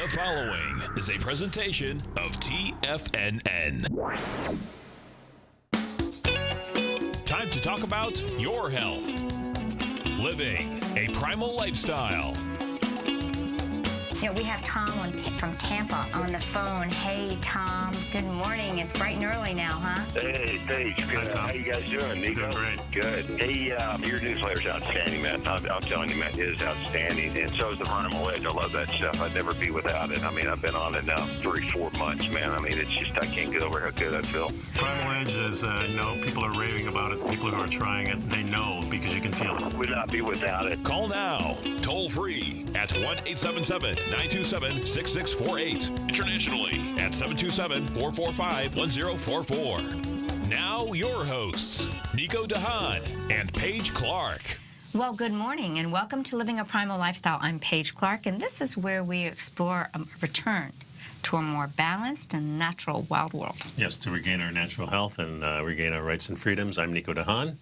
The following is a presentation of TFNN. Time to talk about your health. Living a primal lifestyle. You know, we have Tom from Tampa on the phone. Hey, Tom. Good morning. It's bright and early now, huh? Hey, Paige. Good. How you guys doing, Nico? Doing great. Good. Hey, your newsletter's outstanding, man. I'm telling you, man, it is outstanding. And so is the Primal Edge. I love that stuff. I'd never be without it. I mean, I've been on it now 3-4 months, man. I mean, it's just, I can't get over how good I feel. Primal Edge is, people are raving about it. People who are trying it, they know because you can feel it. Would not be without it. Call now, toll free at 1-877-927-6648. Internationally at 727-445-1044. Now your hosts, Nico Paige and Paige Clark. Well, good morning and welcome to Living a Primal Lifestyle. I'm Paige Clark, and this is where we explore a return to a more balanced and natural wild world. Yes, to regain our natural health and regain our rights and freedoms. I'm Nico Paige.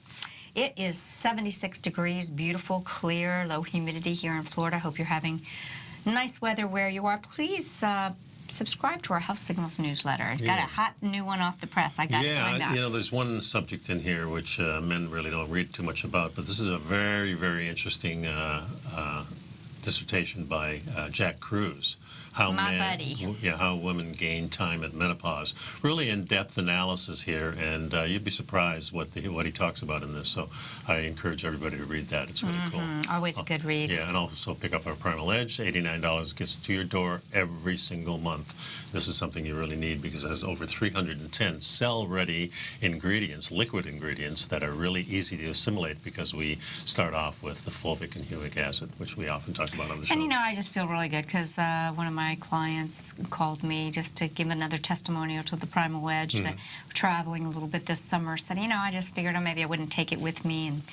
It is 76 degrees, beautiful, clear, low humidity here in Florida. Hope you're having nice weather where you are. Please subscribe to our Health Signals newsletter. Got a hot new one off the press. I got it in my box. There's one subject in here which men really don't read too much about, but this is a very, very interesting dissertation by Jack Kruse. How women gain time at menopause. Really in-depth analysis here, and you'd be surprised what he talks about in this. So I encourage everybody to read that. It's really cool. Always a good read. Yeah, and also pick up our Primal Edge. $89 gets to your door every single month. This is something you really need because it has over 310 cell-ready ingredients, liquid ingredients, that are really easy to assimilate because we start off with the fulvic and humic acid, which we often talk about on the show. And I just feel really good because one of my clients called me just to give another testimonial to the Primal Edge. That we're traveling a little bit this summer. Said, I just figured maybe I wouldn't take it with me, and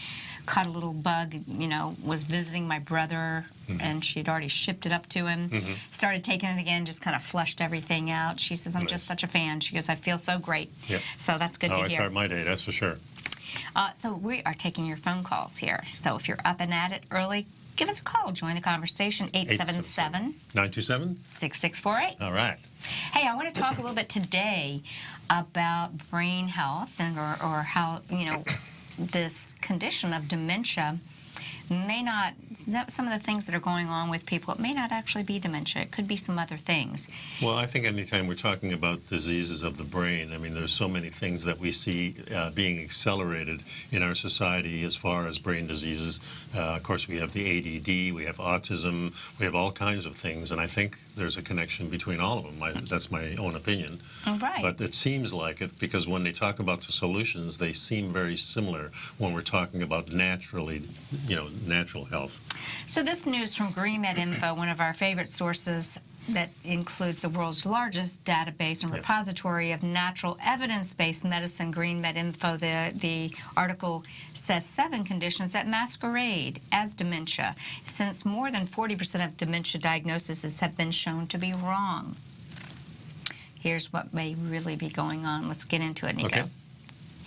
caught a little bug. Was visiting my brother, and she'd already shipped it up to him. Started taking it again, just kind of flushed everything out. She says, I'm just such a fan. She goes, I feel so great. Yep. So that's good to hear. I start my day, that's for sure. So we are taking your phone calls here. So if you're up and at it early, give us a call. Join the conversation, 877-927-6648. All right. Hey, I want to talk a little bit today about brain health and or how, this condition of dementia may not, some of the things that are going on with people, it may not actually be dementia. It could be some other things. Well, I think anytime we're talking about diseases of the brain, there's so many things that we see being accelerated in our society as far as brain diseases. Of course, we have the ADD, we have autism, we have all kinds of things, and I think there's a connection between all of them. That's my own opinion. Right. But it seems like it because when they talk about the solutions, they seem very similar when we're talking about natural health. So this news from GreenMed Info, one of our favorite sources that includes the world's largest database and repository of natural evidence-based medicine, GreenMed Info, the article says 7 conditions that masquerade as dementia, since more than 40% of dementia diagnoses have been shown to be wrong. Here's what may really be going on. Let's get into it, Nico. Okay.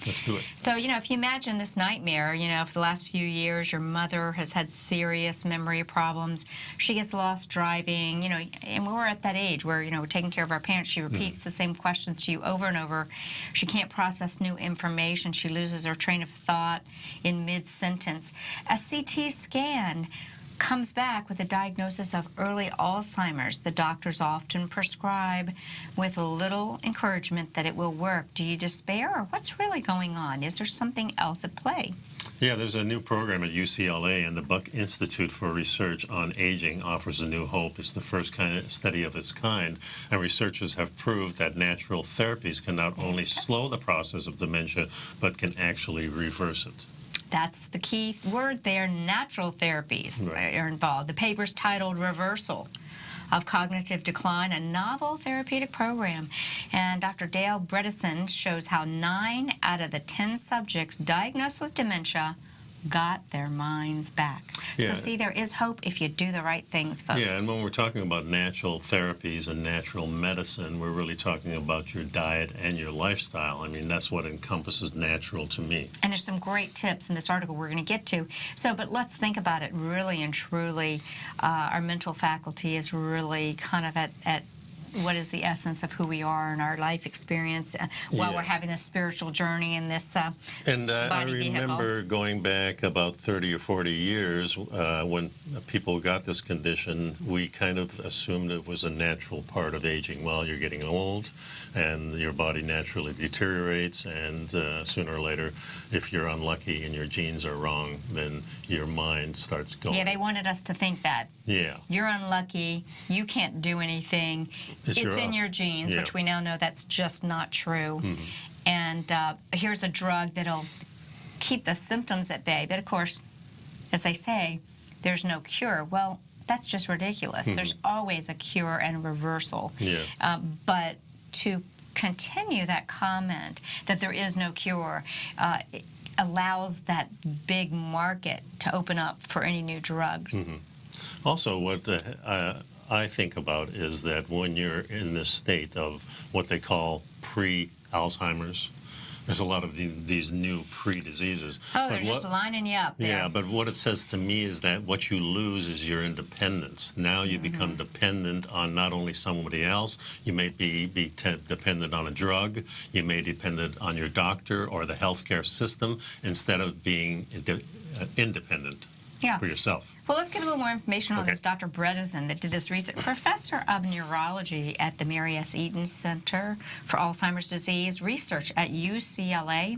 Let's do it. So, if you imagine this nightmare, for the last few years, your mother has had serious memory problems. She gets lost driving, and we're at that age where, we're taking care of our parents. She repeats the same questions to you over and over. She can't process new information. She loses her train of thought in mid-sentence. A CT scan comes back with a diagnosis of early Alzheimer's. The doctors often prescribe with a little encouragement that it will work. Do you despair, or what's really going on? Is there something else at play? Yeah, there's a new program at UCLA, and the Buck Institute for Research on Aging offers a new hope. It's the first kind of study of its kind, and researchers have proved that natural therapies can not only slow the process of dementia, but can actually reverse it. That's the key word there. Natural therapies are involved. The paper's titled Reversal of Cognitive Decline, a novel therapeutic program. And Dr. Dale Bredesen shows how 9 out of the 10 subjects diagnosed with dementia got their minds back. So Yeah. see, there is hope if you do the right things, folks. Yeah, and when we're talking about natural therapies and natural medicine, we're really talking about your diet and your lifestyle. I mean, that's what encompasses natural to me. And there's some great tips in this article we're going to get to. So, but let's think about it really and truly. Our mental faculty is really kind of at what is the essence of who we are and our life experience while Yeah. we're having this spiritual journey in this And I body vehicle. remember going back about 30 or 40 years when people got this condition, we kind of assumed it was a natural part of aging. Well, you're getting old and your body naturally deteriorates, and sooner or later, if you're unlucky and your genes are wrong, then your mind starts going. Yeah, they wanted us to think that. Yeah. You're unlucky. You can't do anything. It's in your genes, Yeah. which we now know that's just not true. And here's a drug that'll keep the symptoms at bay. But of course, as they say, there's no cure. Well, that's just ridiculous. There's always a cure and reversal. Yeah. But to continue that comment that there is no cure it allows that big market to open up for any new drugs. Also, what I think about is that when you're in this state of what they call pre-Alzheimer's, there's a lot of these new pre-diseases. Oh, they're just lining you up there. Yeah, but what it says to me is that what you lose is your independence. Now you become dependent on not only somebody else, you may be dependent on a drug, you may be dependent on your doctor or the healthcare system instead of being independent for yourself. Well, let's get a little more information on Okay. this Dr. Bredesen that did this research. Professor of Neurology at the Mary S. Eaton Center for Alzheimer's Disease Research at UCLA,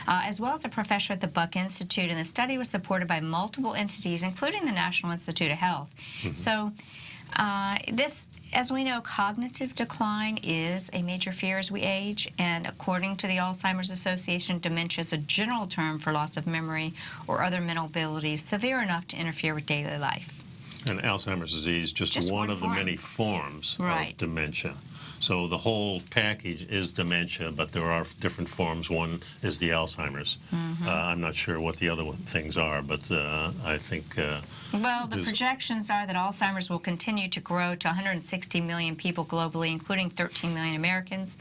as well as a professor at the Buck Institute. And the study was supported by multiple entities, including the National Institute of Health. So this, as we know, cognitive decline is a major fear as we age, and according to the Alzheimer's Association, dementia is a general term for loss of memory or other mental abilities severe enough to interfere with daily life. And Alzheimer's disease, just one of the form. many forms Right. of dementia. So the whole package is dementia, but there are different forms. One is the Alzheimer's. I'm not sure what the other things are, but I think... Well, the projections are that Alzheimer's will continue to grow to 160 million people globally, including 13 million Americans.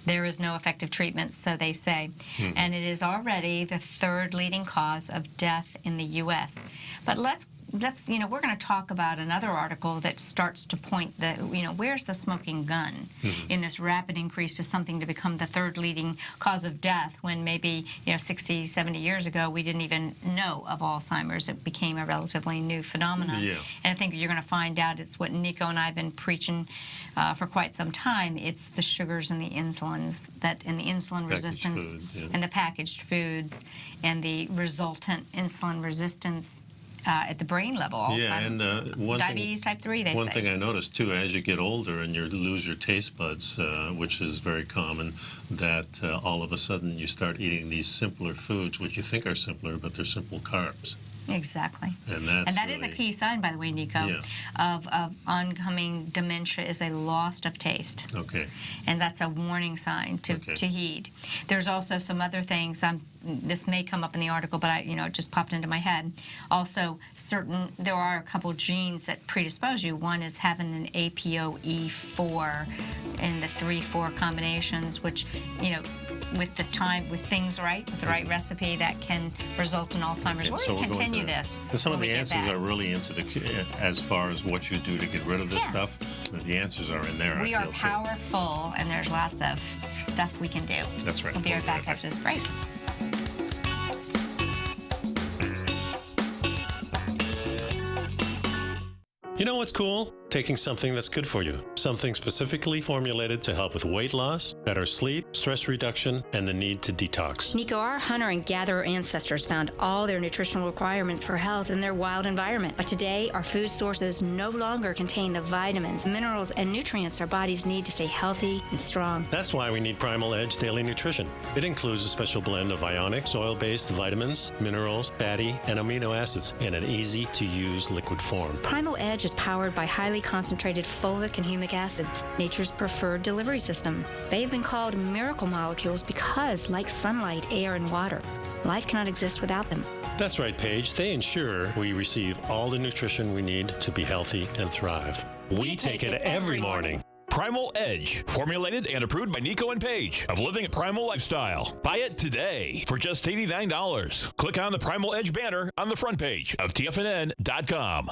There is no effective treatment, so they say. And it is already the third leading cause of death in the U.S. But let's we're going to talk about another article that starts to point the, where's the smoking gun in this rapid increase to something to become the third leading cause of death when maybe, 60, 70 years ago we didn't even know of Alzheimer's. It became a relatively new phenomenon. Yeah. And I think you're going to find out it's what Nico and I have been preaching for quite some time. It's the sugars and the insulins and the insulin resistance food, and the packaged foods and the resultant insulin resistance at the brain level also. Yeah, and diabetes type 3, they say. One thing I noticed, too, as you get older and you lose your taste buds, which is very common, that all of a sudden you start eating these simpler foods, which you think are simpler, but they're simple carbs. Exactly. And that is a key sign, by the way, Nico, of oncoming dementia is a loss of taste. Okay. And that's a warning sign to heed. There's also some other things. This may come up in the article, but it just popped into my head. Also, there are a couple genes that predispose you. One is having an APOE4 and the 3-4 combinations, which, with things right, with the right recipe, that can result in Alzheimer's. We're going to continue this. And some of when the we get answers back. are really as far as what you do to get rid of this stuff. The answers are in there. We are powerful, and there's lots of stuff we can do. That's right. We'll be right back after this break. You know what's cool? Taking something that's good for you. Something specifically formulated to help with weight loss, better sleep, stress reduction, and the need to detox. Nico, our hunter and gatherer ancestors found all their nutritional requirements for health in their wild environment. But today, our food sources no longer contain the vitamins, minerals, and nutrients our bodies need to stay healthy and strong. That's why we need Primal Edge Daily Nutrition. It includes a special blend of ionic, soil-based vitamins, minerals, fatty, and amino acids in an easy-to-use liquid form. Primal Edge is powered by highly concentrated fulvic and humic acids, nature's preferred delivery system. They have been called miracle molecules because, like sunlight, air, and water, Life cannot exist without them. That's right, Paige. They ensure we receive all the nutrition we need to be healthy and thrive. We take it every morning. Primal Edge, formulated and approved by Nico and Paige of Living a Primal Lifestyle. Buy it today for just $89. Click on the Primal Edge banner on the front page of TFNN.com.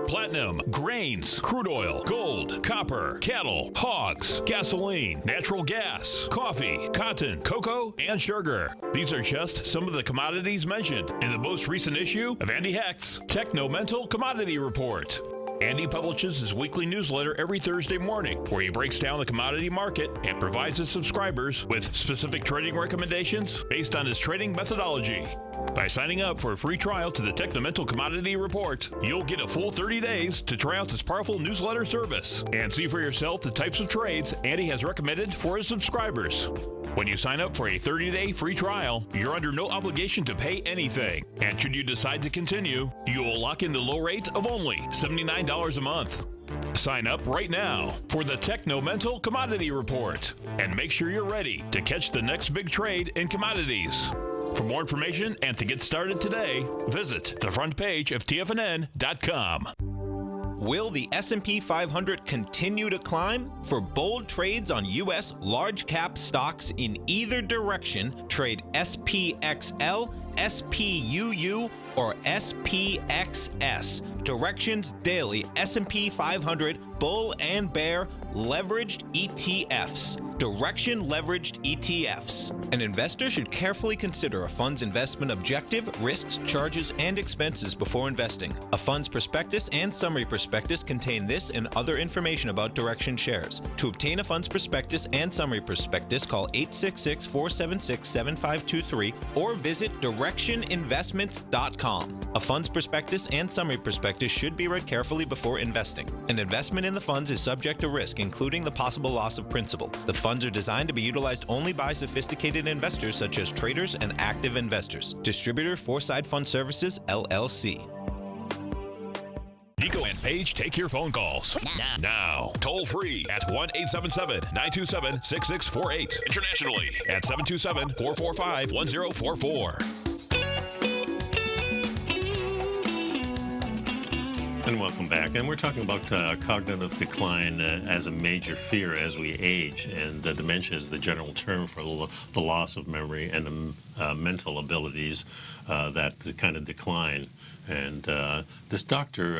Platinum, grains, crude oil, gold, copper, cattle, hogs, gasoline, natural gas, coffee, cotton, cocoa, and sugar. These are just some of the commodities mentioned in the most recent issue of Andy Hecht's Techno-Mental Commodity Report. Andy publishes his weekly newsletter every Thursday morning, where he breaks down the commodity market and provides his subscribers with specific trading recommendations based on his trading methodology. By signing up for a free trial to the Techno-Mental Commodity Report, you'll get a full 30 days to try out this powerful newsletter service and see for yourself the types of trades Andy has recommended for his subscribers. When you sign up for a 30-day free trial, you're under no obligation to pay anything. And should you decide to continue, you will lock in the low rate of only $79 a month. Sign up right now for the Techno-Mental Commodity Report and make sure you're ready to catch the next big trade in commodities. For more information and to get started today, visit the front page of TFNN.com. Will the S&P 500 continue to climb? For bold trades on U.S. large-cap stocks in either direction, trade SPXL, SPUU, or SPXS. Directions Daily S&P 500 Bull and Bear Leveraged ETFs. Direction Leveraged ETFs. An investor should carefully consider a fund's investment objective, risks, charges, and expenses before investing. A fund's prospectus and summary prospectus contain this and other information about Direction shares. To obtain a fund's prospectus and summary prospectus, call 866-476-7523 or visit directioninvestments.com. A fund's prospectus and summary prospectus should be read carefully before investing. An investment in the funds is subject to risk, including the possible loss of principal. The funds are designed to be utilized only by sophisticated investors such as traders and active investors. Distributor Foreside Fund Services, LLC. Nico and Paige take your phone calls now. Toll free at 1-877-927-6648. Internationally at 727-445-1044. And welcome back. And we're talking about cognitive decline as a major fear as we age. And dementia is the general term for the loss of memory and the mental abilities that kind of decline. And this Dr.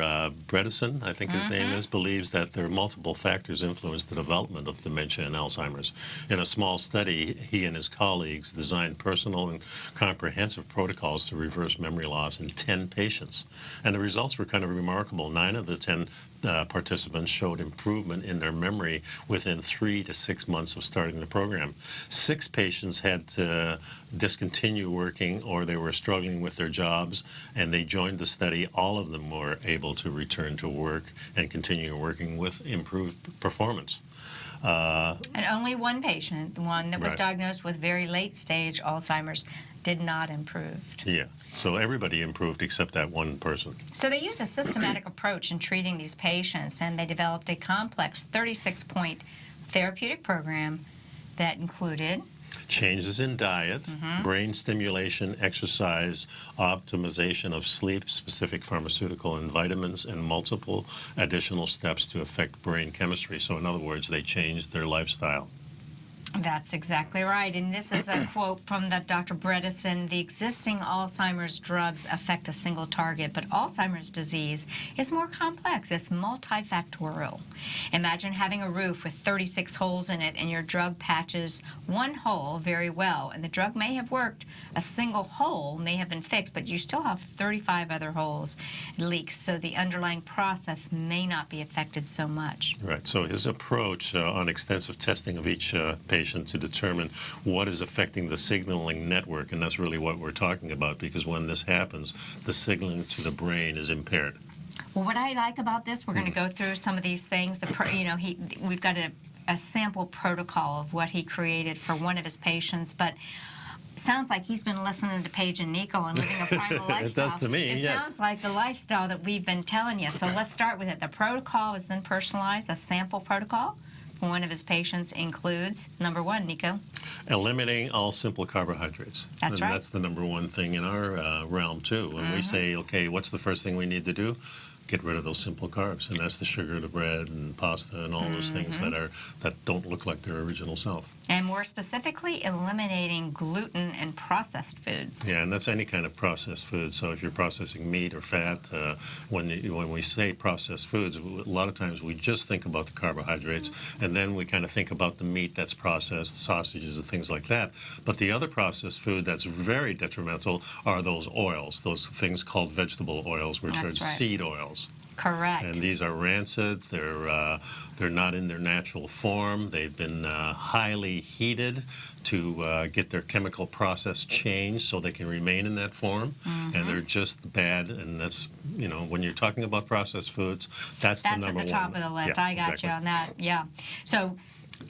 Bredesen, I think his name is, believes that there are multiple factors influence the development of dementia and Alzheimer's. In a small study, he and his colleagues designed personal and comprehensive protocols to reverse memory loss in 10 patients. And the results were kind of remarkable. 9 of the 10 participants showed improvement in their memory within 3 to 6 months of starting the program. 6 patients had to discontinue working, or they were struggling with their jobs, and they joined the study. All of them were able to return to work and continue working with improved performance. And only one patient, the one that was Right. diagnosed with very late stage Alzheimer's, did not improve. Yeah, so everybody improved except that one person. So they used a systematic approach in treating these patients, and they developed a complex 36-point therapeutic program that included Changes in diet, brain stimulation, exercise, optimization of sleep, specific pharmaceutical and vitamins, and multiple additional steps to affect brain chemistry. So in other words, they changed their lifestyle. That's exactly right. And this is a quote from the Dr. Bredesen. The existing Alzheimer's drugs affect a single target, but Alzheimer's disease is more complex. It's multifactorial. Imagine having a roof with 36 holes in it, and your drug patches one hole very well, and the drug may have worked. A single hole may have been fixed, but you still have 35 other holes, leaks, so the underlying process may not be affected so much. Right. So his approach on extensive testing of each patient to determine what is affecting the signaling network, and that's really what we're talking about, because when this happens, the signaling to the brain is impaired. Well, what I like about this, we're going to go through some of these things. We've got a sample protocol of what he created for one of his patients, but sounds like he's been listening to Paige and Nico and living a primal lifestyle. It does to me, It yes. sounds like the lifestyle that we've been telling you. So let's start with it. The protocol is then personalized, a sample protocol one of his patients includes, number one, Nico. Eliminating all simple carbohydrates. That's right. That's the number one thing in our realm, too. When we say, okay, what's the first thing we need to do? Get rid of those simple carbs, and that's the sugar, the bread, and pasta, and all those things that don't look like their original self. And more specifically, eliminating gluten and processed foods. Yeah, and that's any kind of processed food. So if you're processing meat or fat, when we say processed foods, a lot of times we just think about the carbohydrates, and then we kind of think about the meat that's processed, sausages and things like that. But the other processed food that's very detrimental are those oils, those things called vegetable oils, which That's are right. seed oils. Correct. And these are rancid. They're not in their natural form. They've been highly heated to get their chemical process changed so they can remain in that form. And they're just bad. And that's, when you're talking about processed foods, that's the number one. That's at the top of the list. Yeah, I got exactly. you on that. Yeah. So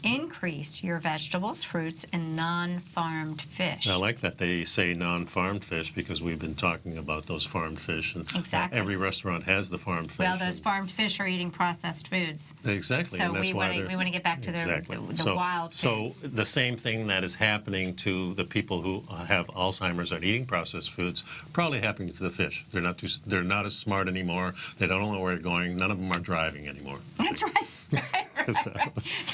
increase your vegetables, fruits, and non-farmed fish. I like that they say non-farmed fish because we've been talking about those farmed fish. And Exactly. every restaurant has the farmed fish. Well, those farmed fish are eating processed foods. Exactly. So and that's we why want they're- to get back to Exactly. the wild foods. So the same thing that is happening to the people who have Alzheimer's and eating processed foods probably happening to the fish. They're not as smart anymore. They don't know where they're going. None of them are driving anymore. That's right. So,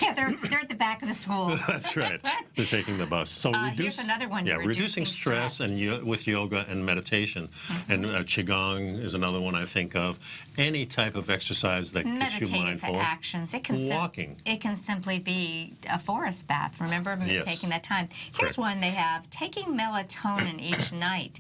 Yeah, they're at the back of the school. that's right. They're taking the bus. So Here's another one. Yeah, reducing stress and with yoga and meditation, and qigong is another one I think of. Any type of exercise that gets you Meditative mindful. actions. It can Walking. It can simply be a forest bath. Remember Yes. taking that time. Here's Correct. one they have: taking melatonin each night.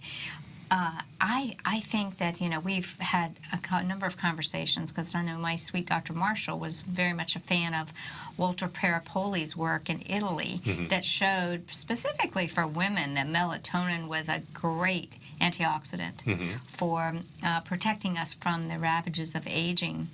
I think that we've had a number of conversations because I know my sweet Dr. Marshall was very much a fan of Walter Peripoli's work in Italy that showed specifically for women that melatonin was a great antioxidant for protecting us from the ravages of aging,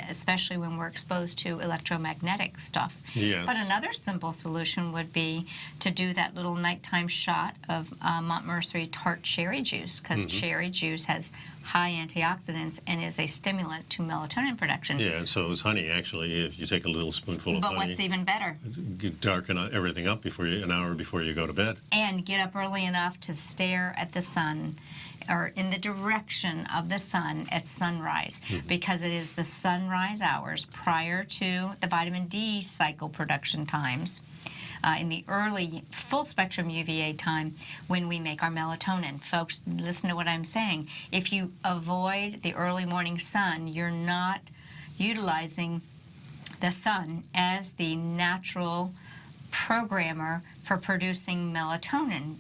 especially when we're exposed to electromagnetic stuff. Yes. But another simple solution would be to do that little nighttime shot of Montmercy tart cherry juice, because cherry juice has high antioxidants and is a stimulant to melatonin production. Yeah, and so is honey, actually. If you take a little spoonful of But honey, what's even better? you darken everything up an hour before you go to bed. And get up early enough to stare at the sun or in the direction of the sun at sunrise, because it is the sunrise hours prior to the vitamin D cycle production times, in the early full spectrum UVA time when we make our melatonin. Folks, listen to what I'm saying. If you avoid the early morning sun, you're not utilizing the sun as the natural programmer for producing melatonin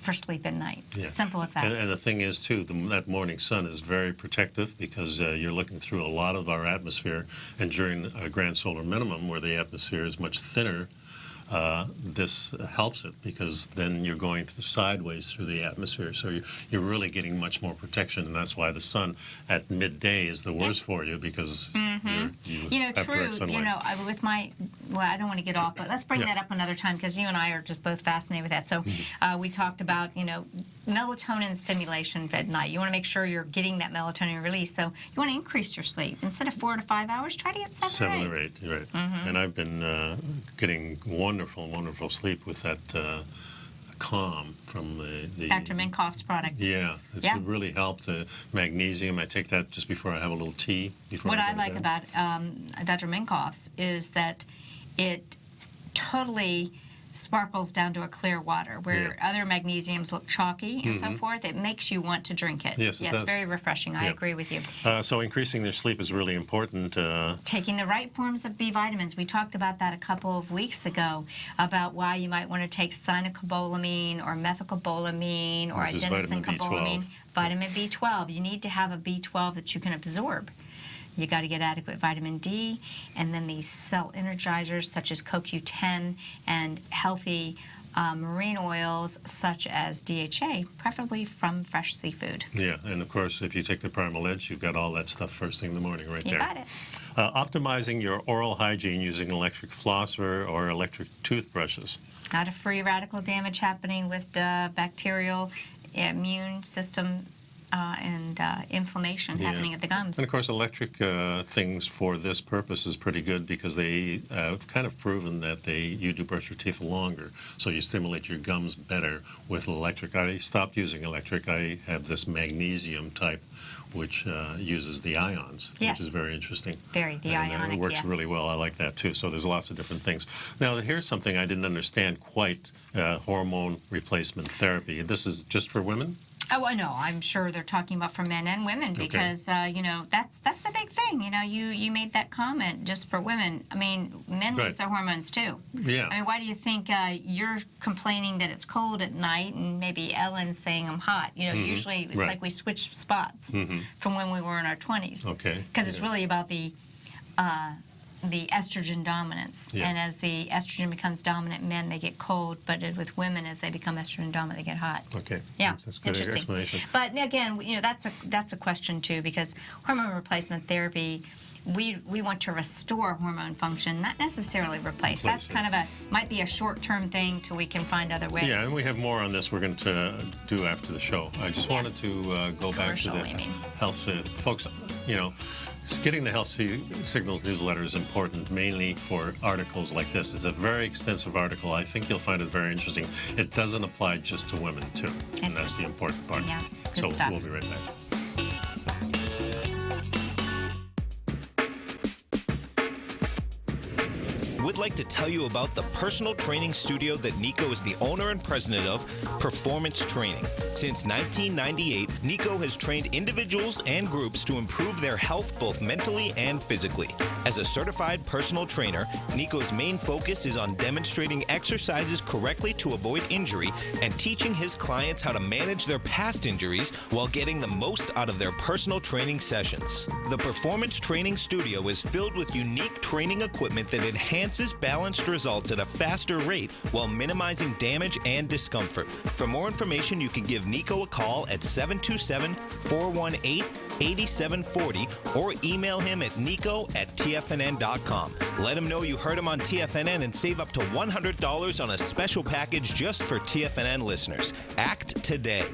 for sleep at night. Yeah. Simple as that. And the thing is, too, that morning sun is very protective because you're looking through a lot of our atmosphere, and during a grand solar minimum, where the atmosphere is much thinner, this helps it because then you're going sideways through the atmosphere. So you're really getting much more protection, and that's why the sun at midday is the worst for you because you have True. direct sunlight. With my, I don't want to get off, but let's bring that up another time because you and I are just both fascinated with that. So we talked about, melatonin stimulation at night. You want to make sure you're getting that melatonin release. So you want to increase your sleep. Instead of 4 to 5 hours, try to get 7 or 8. Right. And I've been getting wonderful sleep with that Calm from the Dr. Minkoff's product. Yeah, it's really helped. The magnesium, I take that just before I have a little tea. What I like about Dr. Minkoff's is that it totally sparkles down to a clear water, where other magnesiums look chalky and so forth. It makes you want to drink it. Yes, it does. It's very refreshing. I agree with you. So increasing their sleep is really important. Taking the right forms of B vitamins. We talked about that a couple of weeks ago, about why you might want to take cyanocobalamin or methylcobalamin or Which is vitamin adenosine-cobalamin. B12. Vitamin B12. You need to have a B12 that you can absorb. You got to get adequate vitamin D, and then these cell energizers such as CoQ10 and healthy marine oils such as DHA, preferably from fresh seafood. Yeah, and of course, if you take the Primal Edge, you've got all that stuff first thing in the morning right there. You got it. Optimizing your oral hygiene using electric flosser or electric toothbrushes. Not a free radical damage happening with bacterial immune system inflammation happening at the gums. And of course, electric things for this purpose is pretty good because they have kind of proven that you do brush your teeth longer, so you stimulate your gums better with electric. I stopped using electric. I have this magnesium type, which uses the ions, Yes. which is very interesting. The ionic, it works yes. really well. I like that too. So there's lots of different things. Now, here's something I didn't understand quite: hormone replacement therapy. This is just for women? Oh, well, no, I'm sure they're talking about for men and women because, you know, that's a big thing. You know, you made that comment just for women. I mean, men lose their hormones too. Yeah. I mean, why do you think you're complaining that it's cold at night and maybe Ellen's saying I'm hot? You know, usually it's like we switch spots from when we were in our 20s. Okay. Because it's really about the estrogen dominance. Yeah. And as the estrogen becomes dominant in men, they get cold. But with women, as they become estrogen dominant, they get hot. Okay. Yeah, That's a good interesting. explanation. But again, you know, that's a question too, because hormone replacement therapy, we want to restore hormone function, not necessarily replace. That's kind of might be a short-term thing till we can find other ways. Yeah, and we have more on this we're going to do after the show. I just wanted to go back to the health folks. You know, getting the Health Signals newsletter is important, mainly for articles like this. It's a very extensive article. I think you'll find it very interesting. It doesn't apply just to women, too, and that's the important part. Yeah, so good stuff. We'll be right back. Would like to tell you about the personal training studio that Nico is the owner and president of, Performance Training. Since 1998, Nico has trained individuals and groups to improve their health both mentally and physically. As a certified personal trainer, Nico's main focus is on demonstrating exercises correctly to avoid injury and teaching his clients how to manage their past injuries while getting the most out of their personal training sessions. The Performance Training Studio is filled with unique training equipment that enhances balanced results at a faster rate while minimizing damage and discomfort. For more information, you can give Nico a call at 727-418-8740 or email him at nico@tfnn.com. Let him know you heard him on TFNN and save up to $100 on a special package just for TFNN listeners. Act today.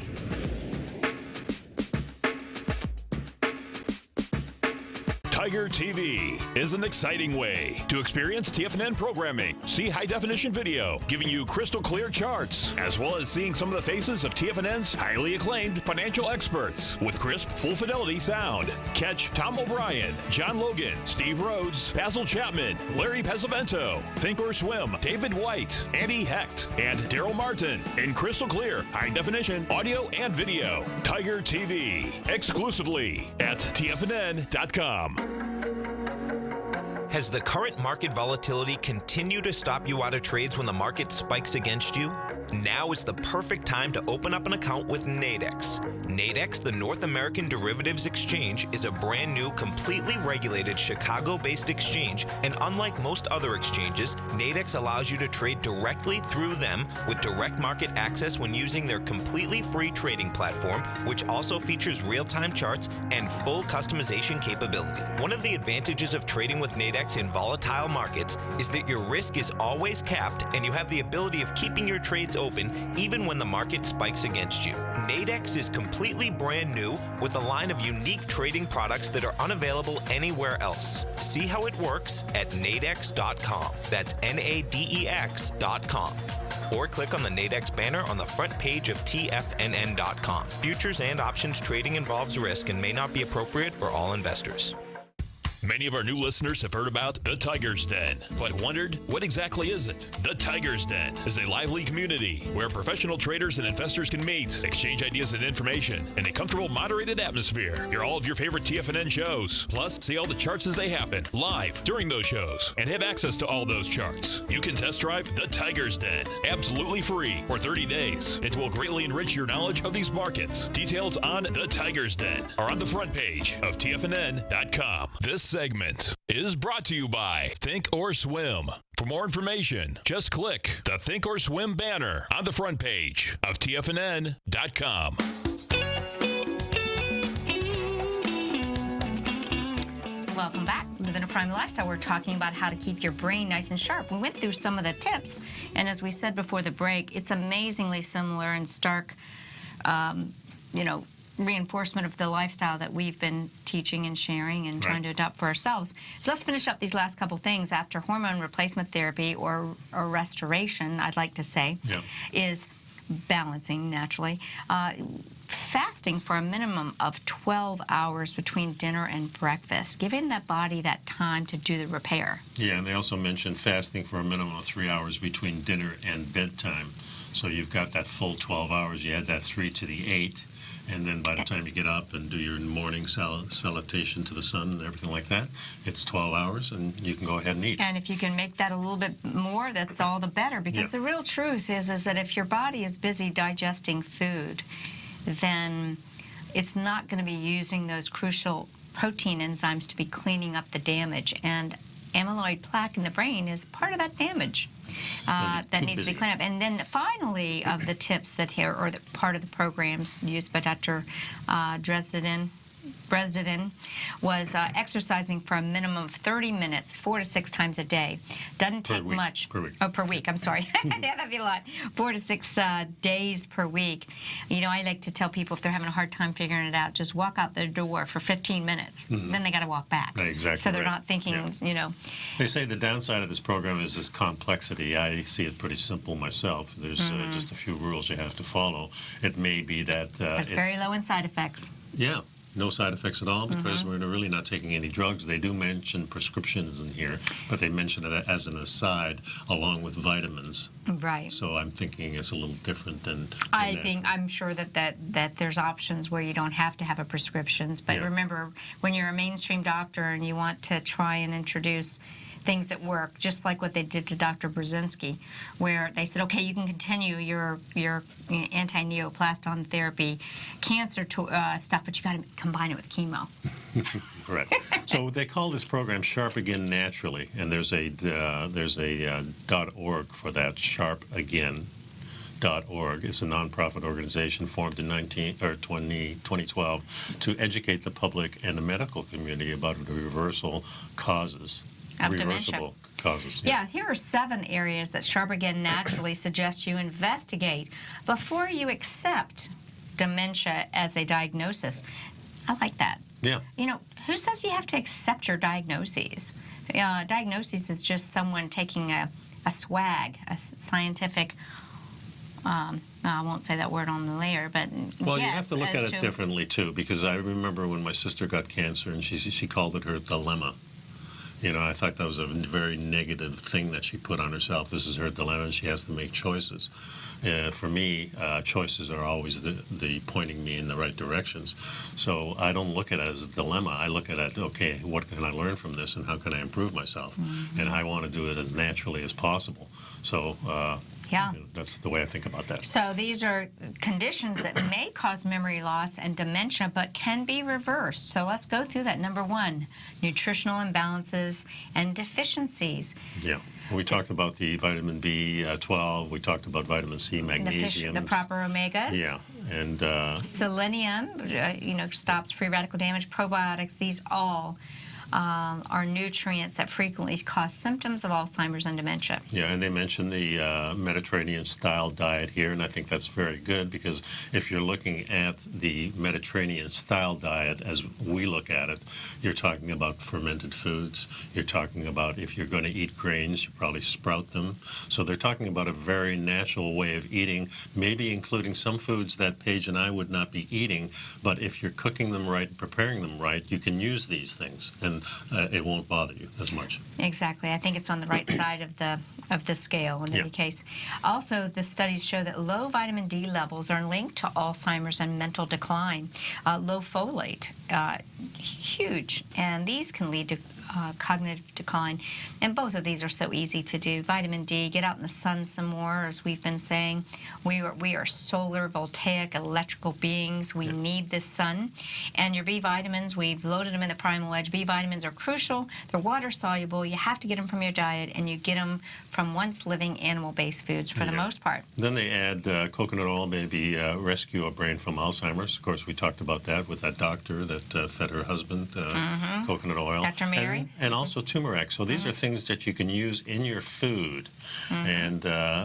Tiger TV is an exciting way to experience TFNN programming. See high-definition video, giving you crystal clear charts, as well as seeing some of the faces of TFNN's highly acclaimed financial experts with crisp, full-fidelity sound. Catch Tom O'Brien, John Logan, Steve Rhodes, Basil Chapman, Larry Pesavento, Think or Swim, David White, Andy Hecht, and Daryl Martin in crystal clear, high-definition audio and video. Tiger TV, exclusively at TFNN.com. Has the current market volatility continued to stop you out of trades when the market spikes against you? Now is the perfect time to open up an account with Nadex. Nadex, the North American Derivatives Exchange, is a brand new, completely regulated Chicago-based exchange, and unlike most other exchanges, Nadex allows you to trade directly through them with direct market access when using their completely free trading platform, which also features real-time charts and full customization capability. One of the advantages of trading with Nadex in volatile markets is that your risk is always capped and you have the ability of keeping your trades open even when the market spikes against you. Nadex is completely brand new with a line of unique trading products that are unavailable anywhere else. See how it works at nadex.com. That's NADEX.com. Or click on the Nadex banner on the front page of TFNN.com. Futures and options trading involves risk and may not be appropriate for all investors. Many of our new listeners have heard about the Tiger's Den, but wondered, what exactly is it? The Tiger's Den is a lively community where professional traders and investors can meet, exchange ideas and information in a comfortable, moderated atmosphere. Hear all of your favorite TFNN shows, plus see all the charts as they happen live during those shows, and have access to all those charts. You can test drive the Tiger's Den absolutely free for 30 days. It will greatly enrich your knowledge of these markets. Details on the Tiger's Den are on the front page of TFNN.com. This segment is brought to you by Think or Swim. For more information, just click the Think or Swim banner on the front page of TFNN.com. Welcome back. Living a Primal Lifestyle. We're talking about how to keep your brain nice and sharp. We went through some of the tips, and as we said before the break, it's amazingly similar and stark, reinforcement of the lifestyle that we've been teaching and sharing and trying to adopt for ourselves. So let's finish up these last couple things. After hormone replacement therapy or restoration, I'd like to say, is balancing naturally. Fasting for a minimum of 12 hours between dinner and breakfast, giving that body that time to do the repair. Yeah, and they also mentioned fasting for a minimum of 3 hours between dinner and bedtime. So you've got that full 12 hours. You add that 3 to the 8, and then by the time you get up and do your morning salutation to the sun and everything like that, it's 12 hours, and you can go ahead and eat. And if you can make that a little bit more, that's all the better, because the real truth is that if your body is busy digesting food, then it's not going to be using those crucial protein enzymes to be cleaning up the damage. And amyloid plaque in the brain is part of that damage that needs to be cleaned up. And then finally, of the tips that here, or the part of the programs used by Dr. Dresden, was exercising for a minimum of 30 minutes, 4 to 6 times a day. Doesn't take much. Per week. Oh, per week. I'm sorry. Yeah, that'd be a lot. 4 to 6 days per week. You know, I like to tell people if they're having a hard time figuring it out, just walk out the door for 15 minutes. Then they got to walk back. Exactly. So they're not thinking, you know. They say the downside of this program is this complexity. I see it pretty simple myself. There's just a few rules you have to follow. It may be that it's very low in side effects. Yeah. No side effects at all, because we're really not taking any drugs. They do mention prescriptions in here, but they mention it as an aside along with vitamins. Right. So I'm thinking it's a little different than I'm sure that there's options where you don't have to have a prescriptions. But remember, when you're a mainstream doctor and you want to try and introduce things that work, just like what they did to Dr. Brzezinski, where they said, okay, you can continue your anti-neoplaston therapy, cancer stuff, but you got to combine it with chemo. Correct. So they call this program Sharp Again Naturally, and there's a .org for that, sharpagain.org. It's a nonprofit organization formed in 2012 to educate the public and the medical community about the reversal causes. Of Reversible dementia. Causes. Yeah, here are 7 areas that Sharp Again Naturally suggests you investigate before you accept dementia as a diagnosis. I like that. Yeah. You know, who says you have to accept your diagnoses? Diagnoses is just someone taking a swag, a scientific. I won't say that word on the layer, but well, you have to look at it differently too, because I remember when my sister got cancer, and she called it her dilemma. You know, I thought that was a very negative thing that she put on herself. This is her dilemma, and she has to make choices. For me, choices are always the pointing me in the right directions. So I don't look at it as a dilemma. I look at it, okay, what can I learn from this, and how can I improve myself? And I want to do it as naturally as possible. So you know, that's the way I think about that. So these are conditions that may cause memory loss and dementia, but can be reversed. So let's go through that. Number 1, nutritional imbalances and deficiencies. Yeah. We talked about the vitamin B12. We talked about vitamin C, magnesium. The proper omegas. Yeah. And selenium, stops free radical damage. Probiotics, these all are nutrients that frequently cause symptoms of Alzheimer's and dementia. Yeah, and they mentioned the Mediterranean-style diet here, and I think that's very good, because if you're looking at the Mediterranean-style diet as we look at it, you're talking about fermented foods. You're talking about, if you're going to eat grains, you probably sprout them. So they're talking about a very natural way of eating, maybe including some foods that Paige and I would not be eating, but if you're cooking them right, preparing them right, you can use these things, and it won't bother you as much. Exactly. I think it's on the right side of the scale in any case. Also, the studies show that low vitamin D levels are linked to Alzheimer's and mental decline. Low folate, huge, and these can lead to cognitive decline. And both of these are so easy to do. Vitamin D, get out in the sun some more, as we've been saying. We are solar, voltaic, electrical beings. We need the sun. And your B vitamins, we've loaded them in the Primal Edge. B vitamins are crucial. They're water soluble. You have to get them from your diet, and you get them from once living animal-based foods for the most part. Then they add coconut oil, maybe rescue a brain from Alzheimer's. Of course, we talked about that with that doctor that fed her husband coconut oil. Dr. Mary. And also turmeric. So these are things that you can use in your food. And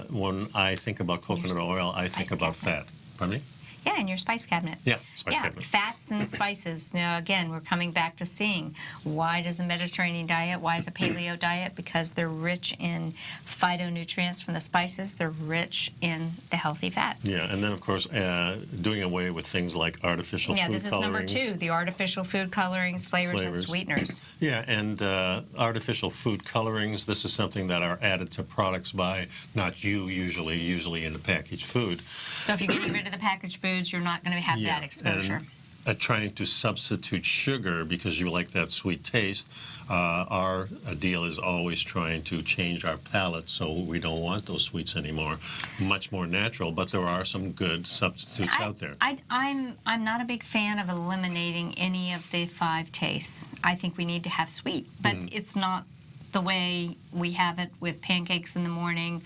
when I think about coconut oil, I think about fat. Pardon me? Yeah, in your spice cabinet. Yeah, spice cabinet. Fats and spices. Now, again, we're coming back to seeing why does a Mediterranean diet, why is a paleo diet? Because they're rich in phytonutrients from the spices. They're rich in the healthy fats. Yeah, and then, of course, doing away with things like artificial food colorings. Yeah, this is number 2, the artificial food colorings, flavors, and sweeteners. Yeah, and artificial food colorings, this is something that are added to products by not you usually in the packaged food. So if you're getting rid of the packaged foods, you're not going to have that exposure. And trying to substitute sugar because you like that sweet taste, our deal is always trying to change our palate so we don't want those sweets anymore. Much more natural, but there are some good substitutes out there. I'm not a big fan of eliminating any of the 5 tastes. I think we need to have sweet, but it's not the way we have it with pancakes in the morning,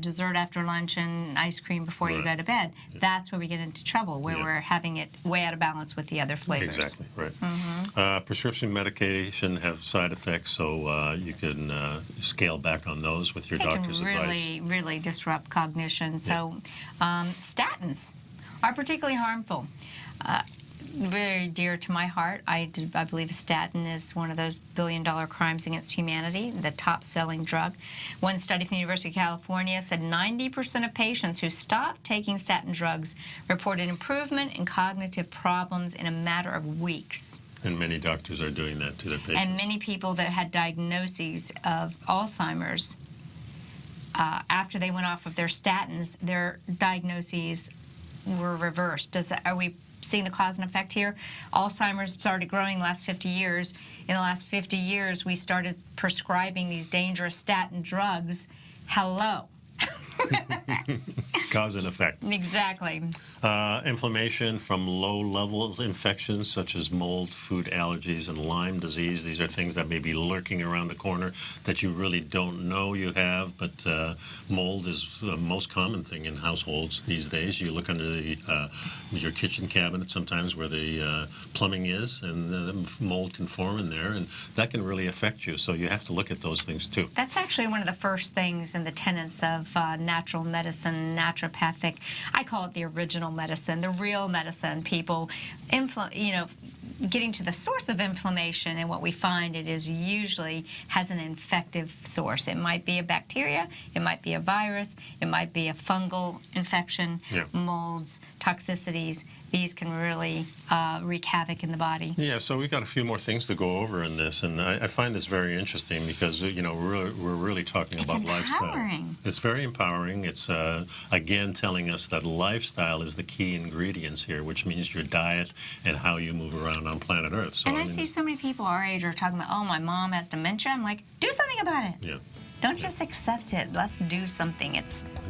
dessert after lunch, and ice cream before you go to bed. That's where we get into trouble, where we're having it way out of balance with the other flavors. Exactly, right. Prescription medication have side effects, so you can scale back on those with your doctor's advice. It can really disrupt cognition. So statins are particularly harmful. Very dear to my heart. I believe a statin is one of those billion-dollar crimes against humanity, the top-selling drug. One study from the University of California said 90% of patients who stopped taking statin drugs reported improvement in cognitive problems in a matter of weeks. And many doctors are doing that to their patients. And many people that had diagnoses of Alzheimer's, after they went off of their statins, their diagnoses were reversed. Are we seeing the cause and effect here? Alzheimer's started growing the last 50 years. In the last 50 years, we started prescribing these dangerous statin drugs. Hello. Cause and effect. Exactly. Inflammation from low levels infections such as mold, food allergies, and Lyme disease. These are things that may be lurking around the corner that you really don't know you have, but mold is the most common thing in households these days. You look under your kitchen cabinet sometimes where the plumbing is, and the mold can form in there, and that can really affect you. So you have to look at those things too. That's actually one of the first things in the tenets of natural medicine, naturopathic. I call it the original medicine, the real medicine. People, getting to the source of inflammation, and what we find it is usually has an infective source. It might be a bacteria, it might be a virus, it might be a fungal infection, molds, toxicities. These can really wreak havoc in the body. Yeah, so we've got a few more things to go over in this, and I find this very interesting because we're really talking about lifestyle. It's very empowering. It's again telling us that lifestyle is the key ingredients here, which means your diet and how you move around on planet Earth. So, and I see so many people our age are talking about, oh, my mom has dementia. I'm like, do something about it. Yeah. Don't just accept it. Let's do something.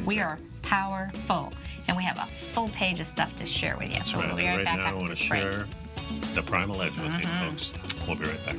We are powerful, and we have a full page of stuff to share with you. That's so right. we'll be right back now I after want to this break. share the Primal Edge with you, folks. We'll be right back.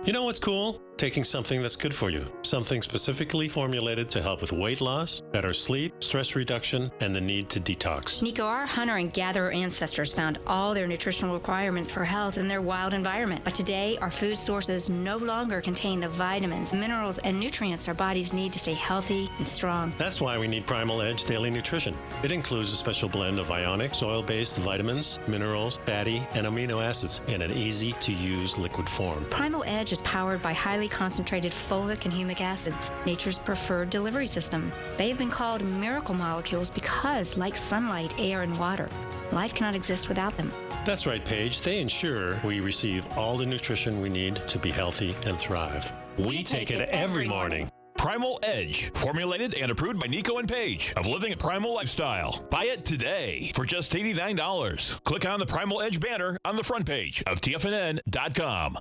You know what's cool? Taking something that's good for you. Something specifically formulated to help with weight loss, better sleep, stress reduction, and the need to detox. Nico, our hunter and gatherer ancestors found all their nutritional requirements for health in their wild environment. But today, our food sources no longer contain the vitamins, minerals, and nutrients our bodies need to stay healthy and strong. That's why we need Primal Edge Daily Nutrition. It includes a special blend of ionic, soil-based vitamins, minerals, fatty, and amino acids in an easy-to-use liquid form. Primal Edge is powered by highly concentrated fulvic and humic acids, nature's preferred delivery system. They have been called miracle molecules because, like sunlight, air, and water, life cannot exist without them. That's right, Paige. They ensure we receive all the nutrition we need to be healthy and thrive. We take it every morning. Primal Edge, formulated and approved by Nico and Paige of Living a Primal Lifestyle. Buy it today for just $89. Click on the Primal Edge banner on the front page of TFNN.com.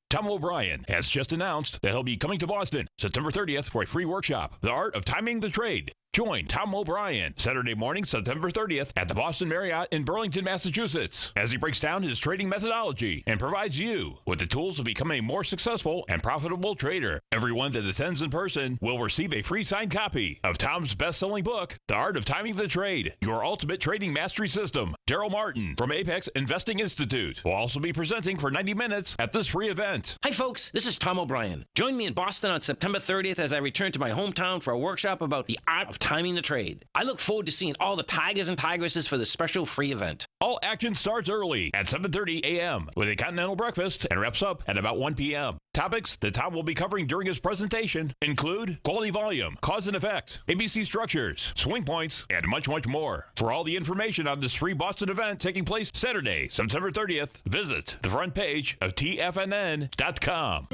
Tom O'Brien has just announced that he'll be coming to Boston September 30th for a free workshop, The Art of Timing the Trade. Join Tom O'Brien Saturday morning, September 30th at the Boston Marriott in Burlington, Massachusetts, as he breaks down his trading methodology and provides you with the tools to become a more successful and profitable trader. Everyone that attends in person will receive a free signed copy of Tom's best-selling book, The Art of Timing the Trade, Your Ultimate Trading Mastery System. Daryl Martin from Apex Investing Institute will also be presenting for 90 minutes at this free event. Hi folks, this is Tom O'Brien. Join me in Boston on September 30th as I return to my hometown for a workshop about the art of timing the trade. I look forward to seeing all the tigers and tigresses for this special free event. All action starts early at 7:30 a.m. with a continental breakfast and wraps up at about 1 p.m. Topics that Tom will be covering during his presentation include quality volume, cause and effect, ABC structures, swing points, and much, much more. For all the information on this free Boston event taking place Saturday, September 30th, visit the front page of TFNN.com.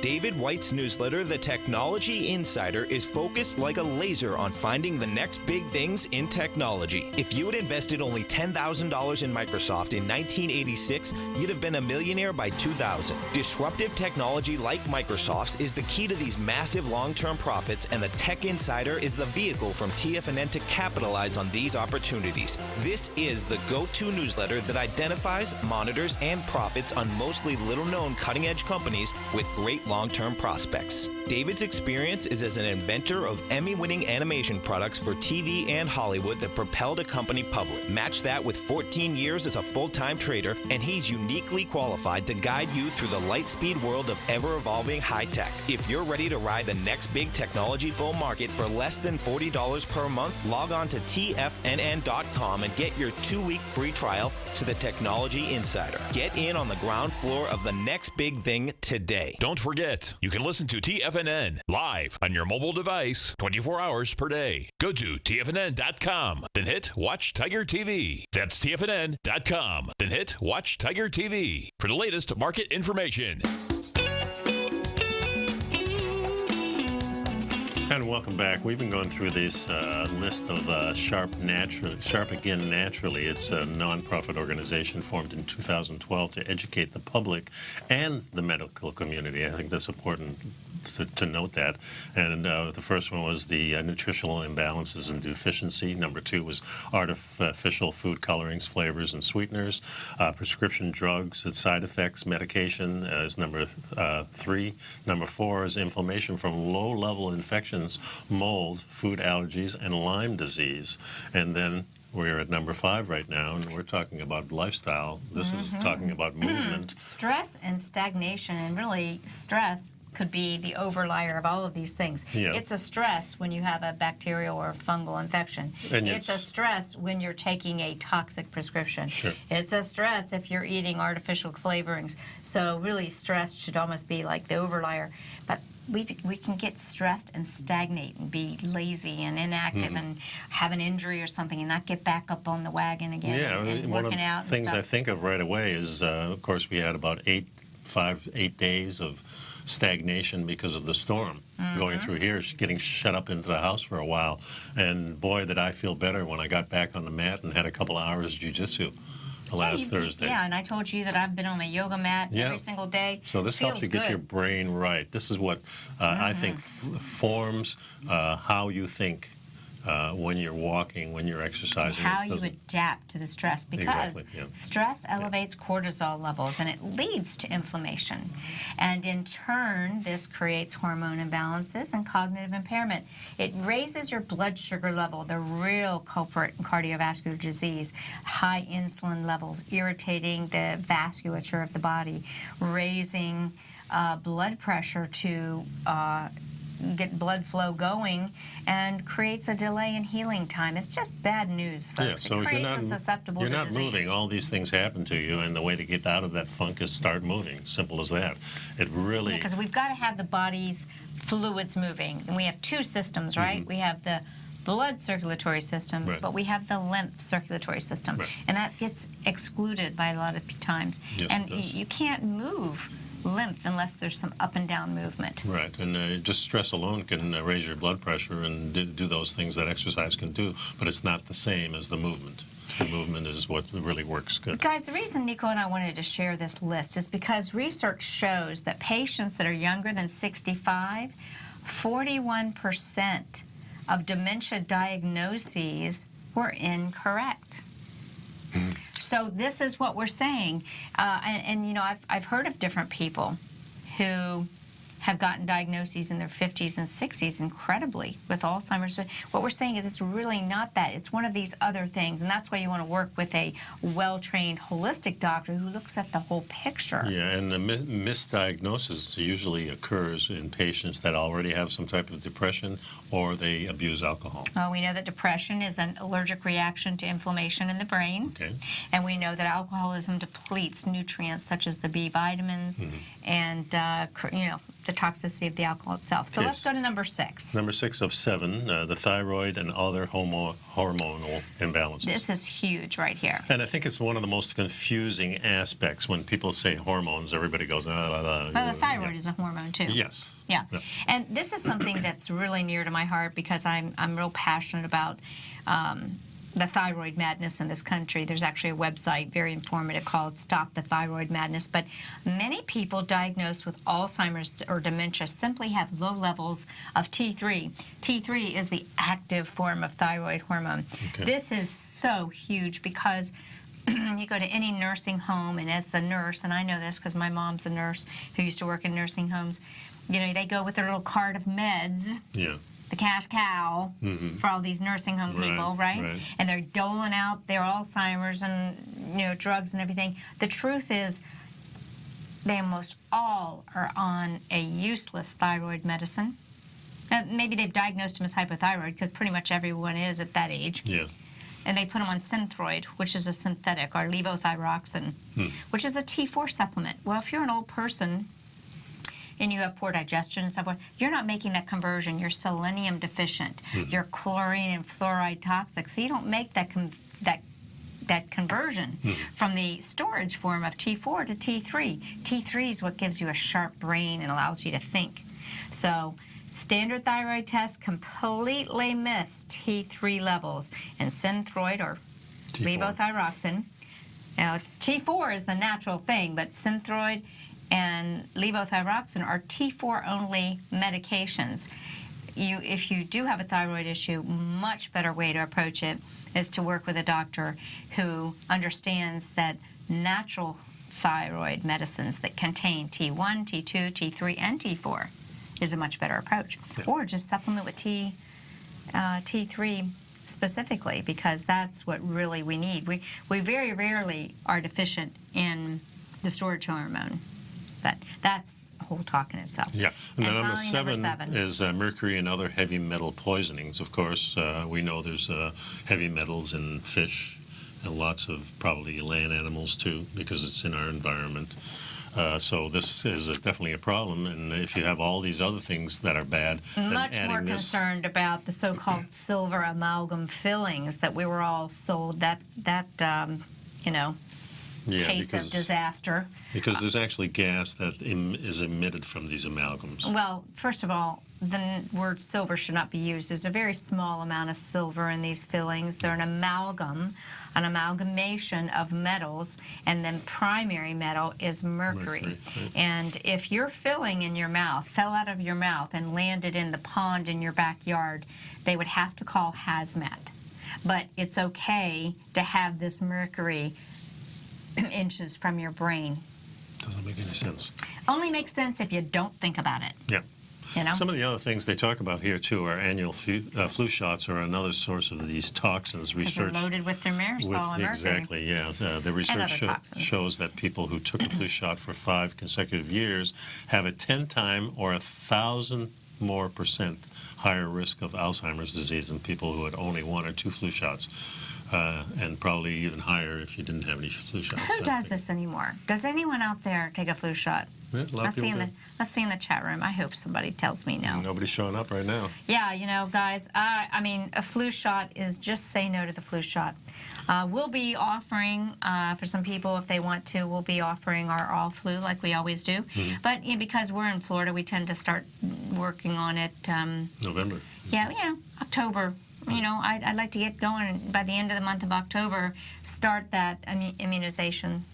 David White's newsletter, The Technology Insider, is focused like a laser on finding the next big things in technology. If you had invested only $10,000 in Microsoft in 1986, you'd have been a millionaire by 2000. Disruptive technology like Microsoft's is the key to these massive long-term profits, and the Tech Insider is the vehicle from TFNN to capitalize on these opportunities. This is the go-to newsletter that identifies, monitors, and profits on mostly little-known cutting-edge companies with great long-term prospects. David's experience is as an inventor of Emmy-winning animation products for TV and Hollywood that propelled a company public. Match that with 14 years as a full-time trader, and he's uniquely qualified to guide you through the light-speed world of ever-evolving high-tech. If you're ready to ride the next big technology bull market for less than $40 per month, log on to TFNN.com and get your 2-week free trial to the Technology Insider. Get in on the ground floor of the next big thing today. Don't forget, you can listen to TFNN live on your mobile device 24 hours per day. Go to TFNN.com, then hit Watch Tiger TV. That's TFNN.com, then hit Watch Tiger TV for the latest market information. And welcome back. We've been going through this list of Sharp Again Naturally. It's a nonprofit organization formed in 2012 to educate the public and the medical community. I think that's important to note that. And the first one was the nutritional imbalances and deficiency. Number 2 was artificial food colorings, flavors, and sweeteners. Prescription drugs and side effects, medication is number 3. Number 4 is inflammation from low-level infections, mold, food allergies, and Lyme disease. And then we're at number 5 right now, and we're talking about lifestyle. This is talking about movement. Stress and stagnation, and really stress could be the overlier of all of these things. Yeah. It's a stress when you have a bacterial or fungal infection. And it's a stress when you're taking a toxic prescription. Sure. It's a stress if you're eating artificial flavorings. So really stress should almost be like the overlier. But we can get stressed and stagnate and be lazy and inactive and have an injury or something and not get back up on the wagon again and one of working the out and things stuff. I think of right away is, of course, we had about 8 days of stagnation because of the storm going through here, getting shut up into the house for a while. And boy, did I feel better when I got back on the mat and had a couple hours jiu-jitsu last Thursday. Yeah, and I told you that I've been on a yoga mat every single day. So this helps you get your brain right. This is what I think forms how you think when you're walking, when you're exercising. How you adapt to the stress, because stress elevates cortisol levels and it leads to inflammation. And in turn, this creates hormone imbalances and cognitive impairment. It raises your blood sugar level, the real culprit in cardiovascular disease, high insulin levels, irritating the vasculature of the body, raising blood pressure to get blood flow going, and creates a delay in healing time. It's just bad news, folks. So it creates a susceptible you're to not disease. moving, all these things happen to you, and the way to get out of that funk is start moving. Simple as that. It really... Because we've got to have the body's fluids moving. And we have 2 systems, right? We have the blood circulatory system, but we have the lymph circulatory system. And that gets excluded by a lot of times. Yes, and you can't move lymph unless there's some up and down movement. Right, and just stress alone can raise your blood pressure and do those things that exercise can do, but it's not the same as the movement. The movement is what really works good. Guys, the reason Nico and I wanted to share this list is because research shows that patients that are younger than 65, 41% of dementia diagnoses were incorrect. So this is what we're saying. And you know, I've heard of different people who have gotten diagnoses in their 50s and 60s, incredibly, with Alzheimer's. What we're saying is it's really not that. It's one of these other things, and that's why you want to work with a well-trained holistic doctor who looks at the whole picture. Yeah, and the misdiagnosis usually occurs in patients that already have some type of depression or they abuse alcohol. We know that depression is an allergic reaction to inflammation in the brain. Okay. And we know that alcoholism depletes nutrients such as the B vitamins and, you know, the toxicity of the alcohol itself. So let's go to number 6. Number 6 of 7, the thyroid and other hormonal imbalances. This is huge right here. And I think it's one of the most confusing aspects when people say hormones. Everybody goes, Well, the thyroid is a hormone too. Yes. Yeah. And this is something that's really near to my heart because I'm real passionate about the thyroid madness in this country. There's actually a website, very informative, called Stop the Thyroid Madness. But many people diagnosed with Alzheimer's or dementia simply have low levels of T3. T3 is the active form of thyroid hormone. Okay. This is so huge because you go to any nursing home, and as the nurse, and I know this because my mom's a nurse who used to work in nursing homes, you know, they go with their little cart of meds. Yeah. The cash cow for all these nursing home people, right? And they're doling out their Alzheimer's and, you know, drugs and everything. The truth is they almost all are on a useless thyroid medicine. Maybe they've diagnosed them as hypothyroid because pretty much everyone is at that age. Yeah. And they put them on Synthroid, which is a synthetic, or levothyroxine, which is a T4 supplement. Well, if you're an old person and you have poor digestion and so forth, you're not making that conversion. You're selenium deficient. You're chlorine and fluoride toxic. So you don't make that conversion from the storage form of T4 to T3. T3 is what gives you a sharp brain and allows you to think. So standard thyroid tests completely miss T3 levels. And Synthroid, or levothyroxine, now T4 is the natural thing, but Synthroid and levothyroxine are T4-only medications. If you do have a thyroid issue, much better way to approach it is to work with a doctor who understands that natural thyroid medicines that contain T1, T2, T3, and T4 is a much better approach. Yeah. Or just supplement with T3 specifically, because that's what really we need. We very rarely are deficient in the storage hormone. That's a whole talk in itself. Yeah. And then number 7 is mercury and other heavy metal poisonings. Of course, we know there's heavy metals in fish and lots of probably land animals too, because it's in our environment. So this is definitely a problem, and if you have all these other things that are bad, much more concerned about the so-called silver amalgam fillings that we were all sold. That you know. Yeah, case of disaster. Because there's actually gas that is emitted from these amalgams. Well, first of all, the word silver should not be used. There's a very small amount of silver in these fillings. They're an amalgam, an amalgamation of metals, and then primary metal is mercury. Right. And if your filling in your mouth fell out of your mouth and landed in the pond in your backyard, they would have to call hazmat. But it's okay to have this mercury inches from your brain. Doesn't make any sense. Only makes sense if you don't think about it. Yeah. You know? Some of the other things they talk about here, too, are annual flu shots are another source of these toxins. Research they're loaded with thimerosal and mercury. Exactly, yeah. The research shows that people who took a flu shot for 5 consecutive years have a 10-time or 1,000 more percent higher risk of Alzheimer's disease than people who had only 1 or 2 flu shots. And probably even higher if you didn't have any flu shots. Who does this anymore? Does anyone out there take a flu shot? Yeah, let's see in the chat room. I hope somebody tells me no. Nobody's showing up right now. Yeah, you know, guys, I mean, a flu shot is just say no to the flu shot. We'll be offering, for some people, if they want to, we'll be offering our all flu like we always do. But because we're in Florida, we tend to start working on it. November. Yeah, October. You know, I'd like to get going by the end of the month of October, start that immunization.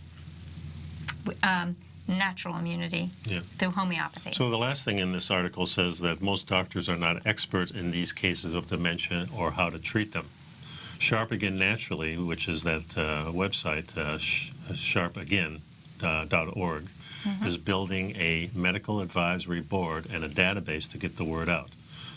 natural immunity through homeopathy. So the last thing in this article says that most doctors are not expert in these cases of dementia or how to treat them. Sharp Again Naturally, which is that website, sharpagain.org, is building a medical advisory board and a database to get the word out.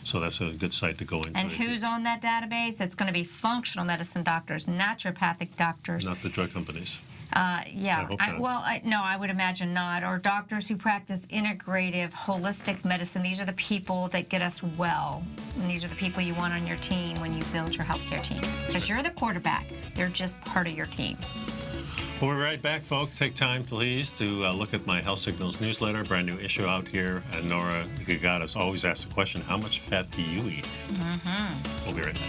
So that's a good site to go into. And who's on that database? It's going to be functional medicine doctors, naturopathic doctors. Not the drug companies. Yeah. I would imagine not. Or doctors who practice integrative, holistic medicine. These are the people that get us well. And these are the people you want on your team when you build your healthcare team. Because you're the quarterback. They're just part of your team. We'll be right back, folks. Take time, please, to look at my Health Signals newsletter, brand new issue out here. And Nora Gagatas always asks the question, how much fat do you eat? We'll be right back.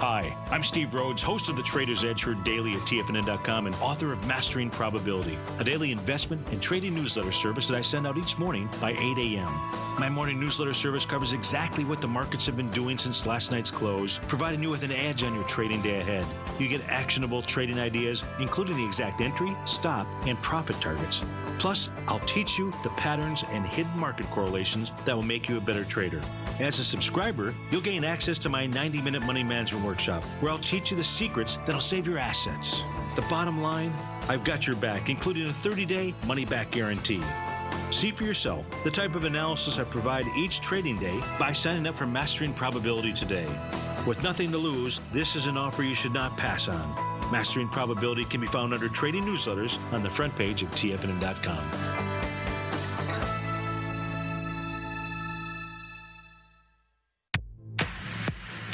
Hi, I'm Steve Rhodes, host of the Trader's Edge, heard daily at TFNN.com and author of Mastering Probability, a daily investment and trading newsletter service that I send out each morning by 8 a.m. My morning newsletter service covers exactly what the markets have been doing since last night's close, providing you with an edge on your trading day ahead. You get actionable trading ideas, including the exact entry, stop, and profit targets. Plus, I'll teach you the patterns and hidden market correlations that will make you a better trader. As a subscriber, you'll gain access to my 90-minute money management workshop, where I'll teach you the secrets that'll save your assets. The bottom line, I've got your back, including a 30-day money-back guarantee. See for yourself the type of analysis I provide each trading day by signing up for Mastering Probability today. With nothing to lose, this is an offer you should not pass on. Mastering Probability can be found under Trading Newsletters on the front page of TFNN.com.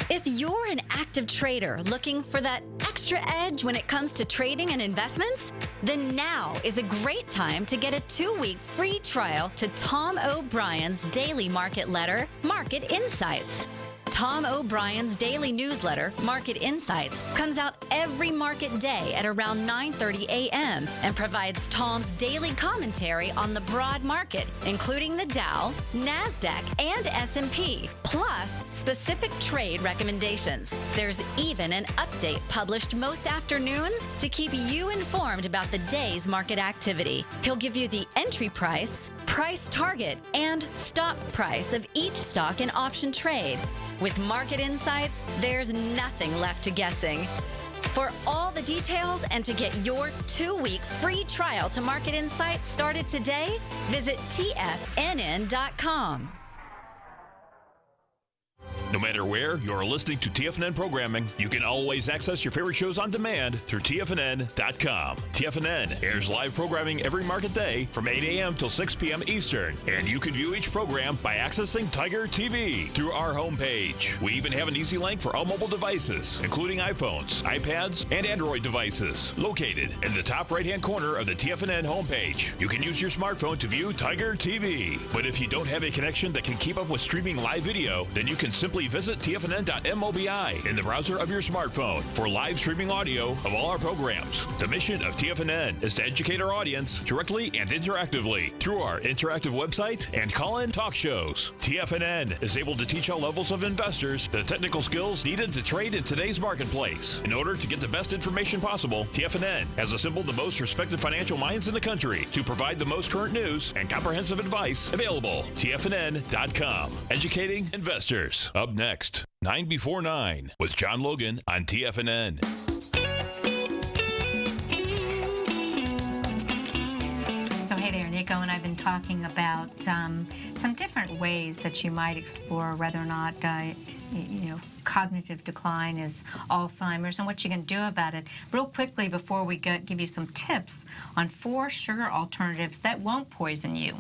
If you're an active trader looking for that extra edge when it comes to trading and investments, then now is a great time to get a 2-week free trial to Tom O'Brien's daily market letter, Market Insights. Tom O'Brien's daily newsletter, Market Insights, comes out every market day at around 9:30 a.m. and provides Tom's daily commentary on the broad market, including the Dow, NASDAQ, and S&P, plus specific trade recommendations. There's even an update published most afternoons to keep you informed about the day's market activity. He'll give you the entry price, price target, and stop price of each stock and option trade. With Market Insights, there's nothing left to guessing. For all the details and to get your 2-week free trial to Market Insights started today, visit TFNN.com. No matter where you're listening to TFNN programming, you can always access your favorite shows on demand through TFNN.com. TFNN airs live programming every market day from 8 a.m. till 6 p.m. Eastern, and you can view each program by accessing Tiger TV through our homepage. We even have an easy link for all mobile devices, including iPhones, iPads, and Android devices, located in the top right-hand corner of the TFNN homepage. You can use your smartphone to view Tiger TV, but if you don't have a connection that can keep up with streaming live video, then you can simply visit TFNN.mobi in the browser of your smartphone for live streaming audio of all our programs. The mission of TFNN is to educate our audience directly and interactively through our interactive website and call-in talk shows. TFNN is able to teach all levels of investors the technical skills needed to trade in today's marketplace. In order to get the best information possible, TFNN has assembled the most respected financial minds in the country to provide the most current news and comprehensive advice available. TFNN.com. Educating investors. Up next, 9 before 9 with John Logan on TFNN. So hey there, Nico and I've been talking about some different ways that you might explore whether or not cognitive decline is Alzheimer's and what you can do about it. Real quickly before we give you some tips on 4 sugar alternatives that won't poison you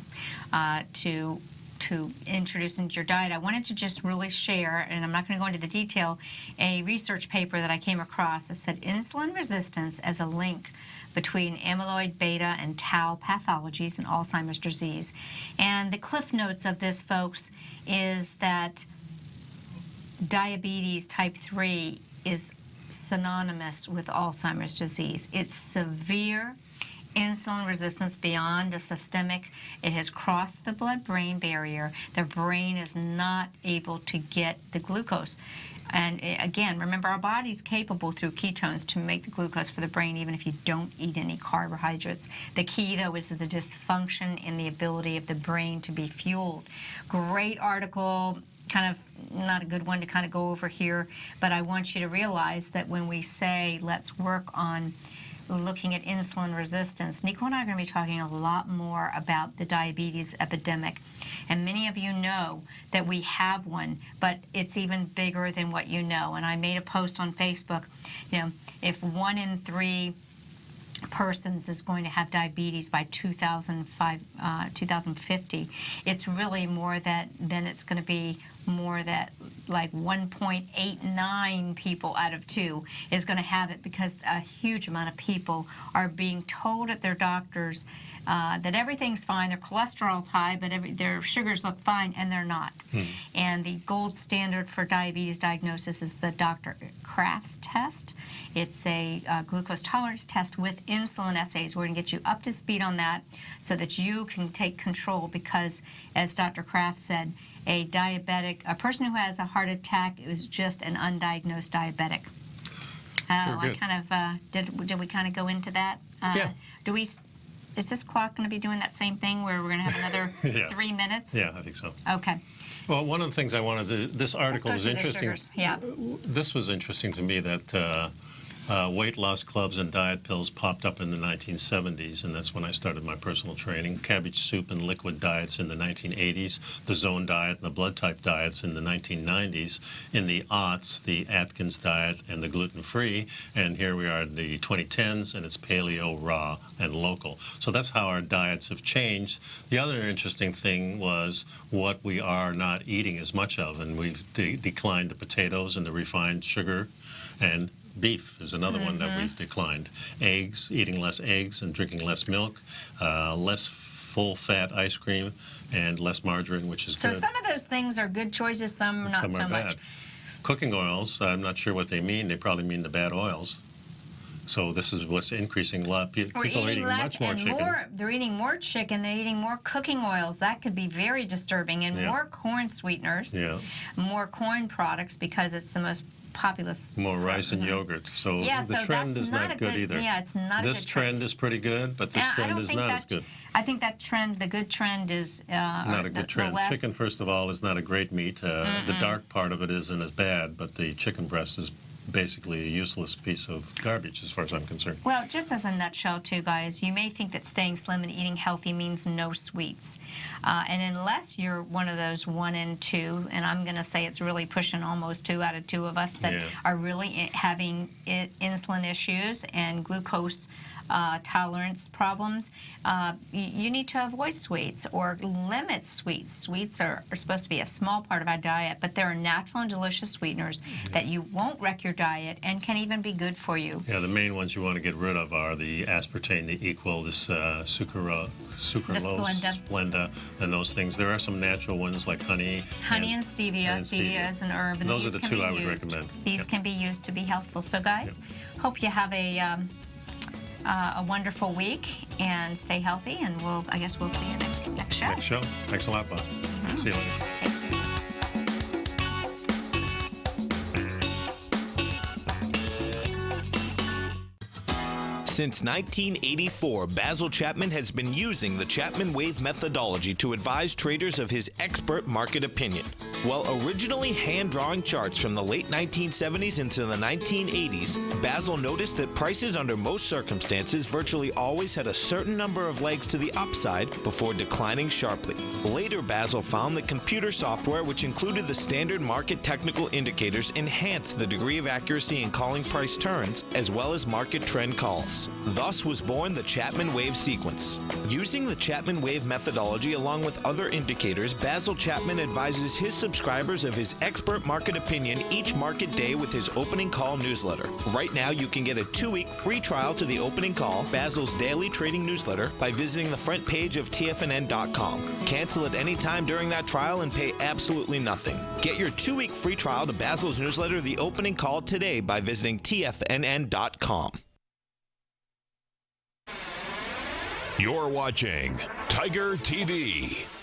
to introduce into your diet, I wanted to just really share, and I'm not going to go into the detail, a research paper that I came across that said insulin resistance as a link between amyloid beta and tau pathologies in Alzheimer's disease. And the cliff notes of this, folks, is that diabetes type 3 is synonymous with Alzheimer's disease. It's severe. insulin resistance beyond a systemic. It has crossed the blood-brain barrier. The brain is not able to get the glucose. And again, remember, our body's capable through ketones to make the glucose for the brain even if you don't eat any carbohydrates. The key, though, is the dysfunction in the ability of the brain to be fueled. Great article, kind of not a good one to kind of go over here, but I want you to realize that when we say let's work on looking at insulin resistance, Nico and I are going to be talking a lot more about the diabetes epidemic. And many of you know that we have one, but it's even bigger than what you know. And I made a post on Facebook, if 1 in 3 persons is going to have diabetes by 2050, it's really more than it's going to be more that like 1.89 people out of 2 is going to have it, because a huge amount of people are being told at their doctors that everything's fine, their cholesterol's high, but their sugars look fine, and they're not. And the gold standard for diabetes diagnosis is the Dr. Kraft's test. It's a glucose tolerance test with insulin assays. We're going to get you up to speed on that so that you can take control, because, as Dr. Kraft said, a person who has a heart attack is just an undiagnosed diabetic. I kind of did we kind of go into that? Yeah. Is this clock going to be doing that same thing where we're going to have another 3 minutes? Yeah, I think so. Okay. Well, one of the things I wanted to, this article was interesting. Yeah. This was interesting to me that weight loss clubs and diet pills popped up in the 1970s, and that's when I started my personal training. Cabbage soup and liquid diets in the 1980s, the zone diet and the blood type diets in the 1990s, in the aughts, the Atkins diet and the gluten-free, and here we are in the 2010s, and it's paleo, raw, and local. So that's how our diets have changed. The other interesting thing was what we are not eating as much of, and we've declined the potatoes and the refined sugar, and beef is another one that we've declined. Eggs, eating less eggs and drinking less milk, less full-fat ice cream, and less margarine, which is good. So some of those things are good choices, some not so much. Cooking oils, I'm not sure what they mean. They probably mean the bad oils. So this is what's increasing. A lot of people are eating less much more and chicken. They're eating more chicken. They're eating more cooking oils. That could be very disturbing. And more corn sweeteners, more corn products, because it's the most populous. More rice and yogurt. So the trend is not good either. Yeah, it's not a good trend. This trend is pretty good, but this trend is not as good. I think that trend, the good trend, is not a good trend. Chicken, first of all, is not a great meat. The dark part of it isn't as bad, but the chicken breast is basically a useless piece of garbage as far as I'm concerned. Well, just as a nutshell too, guys, you may think that staying slim and eating healthy means no sweets. And unless you're one of those 1 in 2, and I'm going to say it's really pushing almost 2 out of 2 of us that are really having insulin issues and glucose tolerance problems, you need to avoid sweets or limit sweets. Sweets are supposed to be a small part of our diet, but they're natural and delicious sweeteners that you won't wreck your diet and can even be good for you. Yeah, the main ones you want to get rid of are the aspartame, the equal, this sucralose, Splenda, and those things. There are some natural ones like honey. Honey and stevia. Stevia is an herb. And those are the 2 I would recommend. These can be used to be healthful. So, guys, hope you have a wonderful week and stay healthy, and I guess we'll see you next show. Next show. Thanks a lot, Bob. See you later. Thank you. Since 1984, Basil Chapman has been using the Chapman Wave methodology to advise traders of his expert market opinion. While originally hand-drawing charts from the late 1970s into the 1980s, Basil noticed that prices under most circumstances virtually always had a certain number of legs to the upside before declining sharply. Later, Basil found that computer software, which included the standard market technical indicators, enhanced the degree of accuracy in calling price turns, as well as market trend calls. Thus was born the Chapman Wave sequence. Using the Chapman Wave methodology along with other indicators, Basil Chapman advises his subscribers of his expert market opinion each market day with his opening call newsletter. Right now, you can get a 2-week free trial to the opening call, Basil's daily trading newsletter, by visiting the front page of TFNN.com. Cancel at any time during that trial and pay absolutely nothing. Get your 2-week free trial to Basil's newsletter, The Opening Call, today by visiting TFNN.com. You're watching Tiger TV.